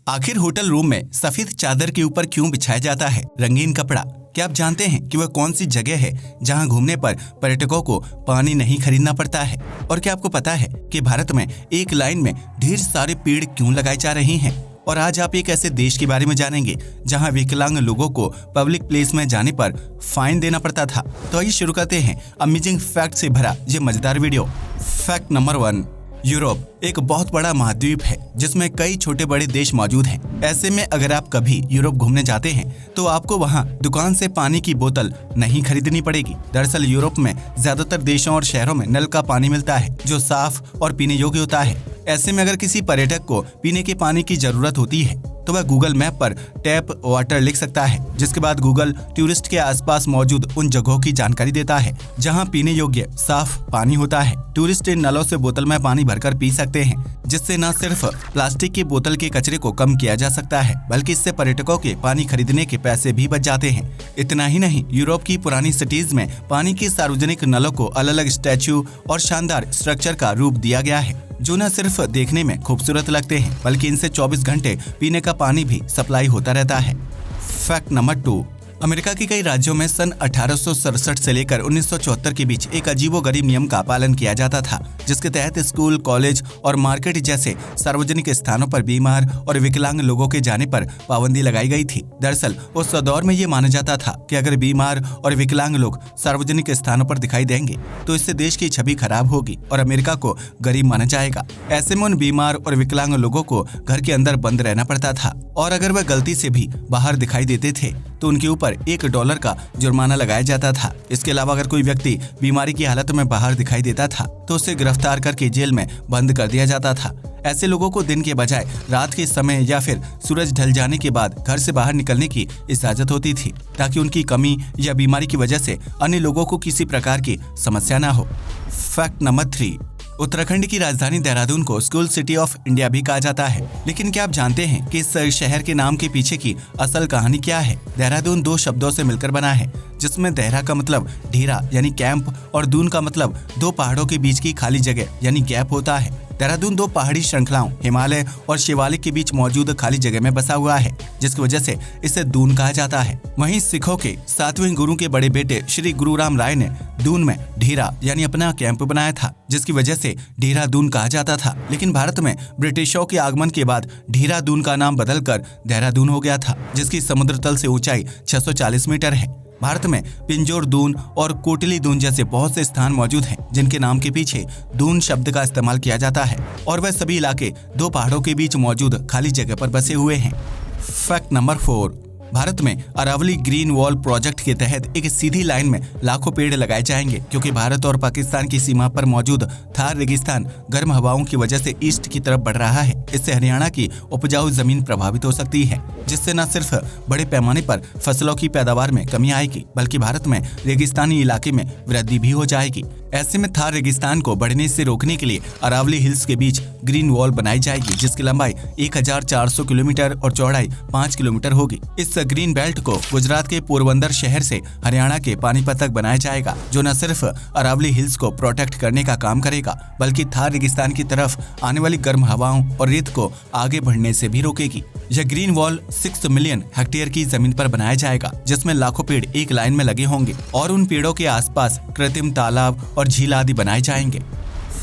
आखिर hotel room में सफेद चादर के ऊपर क्यों बिछाया जाता है रंगीन कपड़ा? क्या आप जानते हैं कि वह कौन सी जगह है जहां घूमने पर पर्यटकों को पानी नहीं खरीदना पड़ता है? और क्या आपको पता है कि भारत में एक लाइन में ढेर सारे पेड़ क्यों लगाए जा रहे हैं? और आज आप एक ऐसे देश के बारे में जानेंगे जहां विकलांग लोगों को पब्लिक प्लेस में जाने पर फाइन देना पड़ता था। तो आइए शुरू करते हैं अमेजिंग फैक्ट से भरा ये मजेदार वीडियो। फैक्ट नंबर 1, यूरोप एक बहुत बड़ा महाद्वीप है जिसमें कई छोटे बड़े देश मौजूद हैं। ऐसे में अगर आप कभी यूरोप घूमने जाते हैं तो आपको वहां दुकान से पानी की बोतल नहीं खरीदनी पड़ेगी। दरअसल यूरोप में ज्यादातर देशों और शहरों में नल का पानी मिलता है जो साफ और पीने योग्य होता है। ऐसे में अगर किसी पर्यटक को पीने के पानी की जरूरत होती है तो वह गूगल मैप पर टैप वाटर लिख सकता है, जिसके बाद गूगल टूरिस्ट के आसपास मौजूद उन जगहों की जानकारी देता है जहां पीने योग्य साफ पानी होता है। टूरिस्ट इन नलों से बोतल में पानी भरकर पी सकते हैं, जिससे न सिर्फ प्लास्टिक की बोतल के कचरे को कम किया जा सकता है बल्कि इससे पर्यटकों के पानी खरीदने के पैसे भी बच जाते हैं। इतना ही नहीं, यूरोप की पुरानी सिटीज में पानी की सार्वजनिक नलों को अलग अलग स्टैच्यू और शानदार स्ट्रक्चर का रूप दिया गया है जो न सिर्फ देखने में खूबसूरत लगते हैं बल्कि इनसे 24 घंटे पीने का पानी भी सप्लाई होता रहता है। फैक्ट नंबर 2, अमेरिका के कई राज्यों में सन 1867 से लेकर 1974 के बीच एक अजीबोगरीब नियम का पालन किया जाता था, जिसके तहत स्कूल, कॉलेज और मार्केट जैसे सार्वजनिक स्थानों पर बीमार और विकलांग लोगों के जाने पर पाबंदी लगाई गई थी। दरअसल उस दौर में ये माना जाता था कि अगर बीमार और विकलांग लोग सार्वजनिक स्थानों पर दिखाई देंगे तो इससे देश की छवि खराब होगी और अमेरिका को गरीब माना जाएगा। ऐसे में उन बीमार और विकलांग लोगों को घर के अंदर बंद रहना पड़ता था और अगर वह गलती से भी बाहर दिखाई देते थे तो उनके ऊपर $1 का जुर्माना लगाया जाता था। इसके अलावा अगर कोई व्यक्ति बीमारी की हालत में बाहर दिखाई देता था तो उसे गिरफ्तार करके जेल में बंद कर दिया जाता था। ऐसे लोगों को दिन के बजाय रात के समय या फिर सूरज ढल जाने के बाद घर से बाहर निकलने की इजाजत होती थी ताकि उनकी कमी या बीमारी की वजह से अन्य लोगों को किसी प्रकार की समस्या न हो। फैक्ट नंबर 3, उत्तराखंड की राजधानी देहरादून को स्कूल सिटी ऑफ इंडिया भी कहा जाता है। लेकिन क्या आप जानते हैं कि इस शहर के नाम के पीछे की असल कहानी क्या है? देहरादून 2 शब्दों से मिलकर बना है, जिसमें देहरा का मतलब ढेरा यानी कैंप और दून का मतलब 2 पहाड़ों के बीच की खाली जगह यानी गैप होता है। देहरादून 2 पहाड़ी श्रृंखलाओं हिमालय और शिवालिक के बीच मौजूद खाली जगह में बसा हुआ है, जिसकी वजह से इसे दून कहा जाता है। वहीं सिखों के 7वें गुरु के बड़े बेटे श्री गुरु राम राय ने दून में ढेरा यानी अपना कैंप बनाया था, जिसकी वजह से ढेरा दून कहा जाता था। लेकिन भारत में ब्रिटिशों के आगमन के बाद ढेरा दून का नाम बदलकर देहरादून हो गया था, जिसकी समुद्र तल से ऊंचाई 640 मीटर है। भारत में पिंजौर दून और कोटली दून जैसे बहुत से स्थान मौजूद हैं जिनके नाम के पीछे दून शब्द का इस्तेमाल किया जाता है और वह सभी इलाके 2 पहाड़ों के बीच मौजूद खाली जगह पर बसे हुए हैं। फैक्ट नंबर 4, भारत में अरावली ग्रीन वॉल प्रोजेक्ट के तहत एक सीधी लाइन में लाखों पेड़ लगाए जाएंगे क्योंकि भारत और पाकिस्तान की सीमा पर मौजूद थार रेगिस्तान गर्म हवाओं की वजह से ईस्ट की तरफ बढ़ रहा है। इससे हरियाणा की उपजाऊ जमीन प्रभावित हो सकती है, जिससे न सिर्फ बड़े पैमाने पर फसलों की पैदावार में कमी आएगी बल्कि भारत में रेगिस्तानी इलाके में वृद्धि भी हो जाएगी। ऐसे में थार रेगिस्तान को बढ़ने से रोकने के लिए अरावली हिल्स के बीच ग्रीन वॉल बनाई जाएगी, जिसकी लंबाई 1400 किलोमीटर और चौड़ाई 5 किलोमीटर होगी। इस ग्रीन बेल्ट को गुजरात के पोरबंदर शहर से हरियाणा के पानीपत तक बनाया जाएगा, जो न सिर्फ अरावली हिल्स को प्रोटेक्ट करने का काम करेगा बल्कि थार रेगिस्तान की तरफ आने वाली गर्म हवाओं और रेत को आगे बढ़ने से भी रोकेगी। यह ग्रीन वॉल 6 मिलियन हेक्टेयर की जमीन पर बनाया जाएगा, जिसमें लाखों पेड़ एक लाइन में लगे होंगे और उन पेड़ों के आसपास कृत्रिम तालाब और झील आदि बनाए जाएंगे।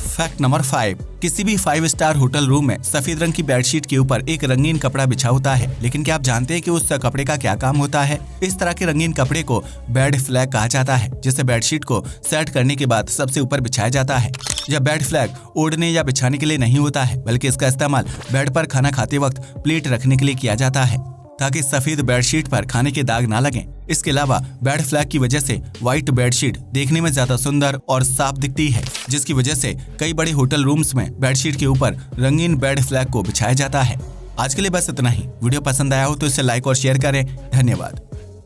फैक्ट नंबर 5, किसी भी 5 स्टार होटल रूम में सफेद रंग की बेडशीट के ऊपर एक रंगीन कपड़ा बिछा होता है। लेकिन क्या आप जानते हैं कि उस कपड़े का क्या काम होता है? इस तरह के रंगीन कपड़े को बेड फ्लैग कहा जाता है, जिसे बेडशीट को सेट करने के बाद सबसे ऊपर बिछाया जाता है। यह बेड फ्लैग ओढ़ने या बिछाने के लिए नहीं होता है बल्कि इसका इस्तेमाल बेड पर खाना खाते वक्त प्लेट रखने के लिए किया जाता है ताकि सफेद बेडशीट पर खाने के दाग ना लगें। इसके अलावा बेड फ्लैग की वजह से व्हाइट बेडशीट देखने में ज्यादा सुंदर और साफ दिखती है, जिसकी वजह से कई बड़े होटल रूम्स में बेडशीट के ऊपर रंगीन बेड फ्लैग को बिछाया जाता है। आज के लिए बस इतना ही। वीडियो पसंद आया हो तो इसे लाइक और शेयर करें। धन्यवाद।